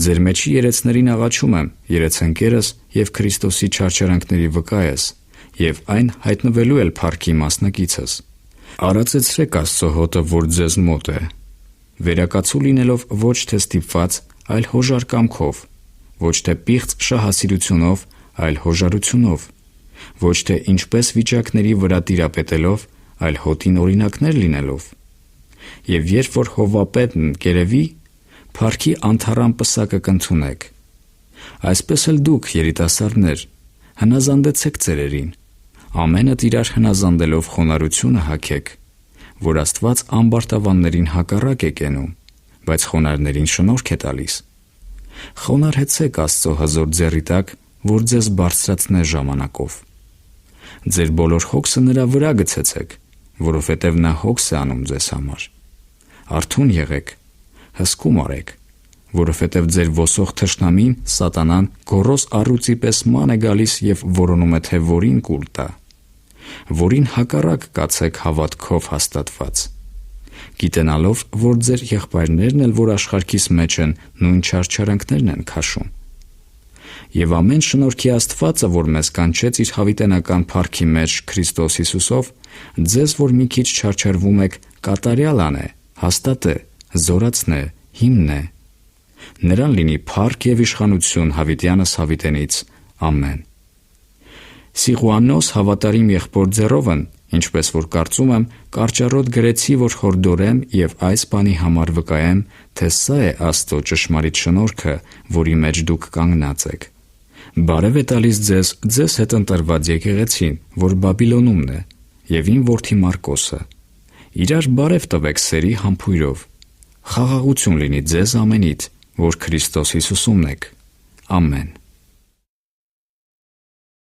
Ձեր մեջի երեցներին աղաչում եմ, երեցընկերս և Քրիստոսի չարչարանքների վկայս, և այն հայտնվելու էլ փառքի մասնակիցս։ Արածեցրեք Աստծո հոտը, որ ձեզ մոտ է, վերակացու լինելով ոչ թե ստիպված, այլ հոժար կամքով, ոչ թե պիղծ շահասիրությունով, այլ հոժարությունով, ոչ թե ինչպես վիճակների վրա տիրապետելով, այլ հոտին օրինակներ լինելով։ Եվ երբ որ հովապետն կերևի, փառքի անթառամ պսակը կընդունեք։ Այսպես էլ դուք, երիտասարդներ, հնազանդեցեք ծերերին, ամենդ իրար հնազանդելով խոնարհությունը հագեք, որ Աստված ամբարտավաններին հակառակ է կենում, բայց խոնարհներին շնորհք է տալիս։ Խոնարհեցեք Աստծո հզոր ձեռի տակ, որ ձեզ բարձրացնե ժամանակով։ Ձեր բոլոր հոգսը նրա վրա գցեցեք, որովհետև նա հոգս է անում ձեզ համար։ Արթուն եղեք, հսկում արեք, որովհետև ձեր ոսող թշնամին, սատանան, գոռոզ առուծի պես ման է գալիս և որոնում է, թե որին կուլ տա, որին հակառակ կացեք հավատքով հաստատված, գիտենալով, որ ձեր եղբայրներն էլ, որ աշխարհքիս մեջ են, նույն չարչարանքներն են քաշում։ Եվ ամեն շնորհքի Աստվածը, որ մեզ կանչեց իր հավիտենական փառքի մեջ Քրիստոս Հիսուսով, ձեզ, որ մի քիչ չարչարվում եք, կատարյալ անե, հաստատե, զորացնե, հիմնե։ Նրան լինի փառք և իշխանություն հավիտյանս հավիտենից։ Ամեն։ Սիղուանոս հավատարիմ եղբոր ձեռովն, ինչպես որ կարծում եմ, կարճառոտ գրեցի, որ հորդորեմ և այս բանի համար վկայեմ, թե սա է Աստծո ճշմարիտ շնորհքը, որի մեջ դուք կանգնած եք։ Բարև է տալիս ձեզ հետ ընտրված եկեղեցին, որ Բաբիլոնումն է, և իմ որդի Մարկոսը։ Իրար բարև տվեք սերի համբույրով։ Խաղաղություն լինի ձեզ ամենիդ, որ Քրիստոս Հիսուսումն եք։ Ամեն։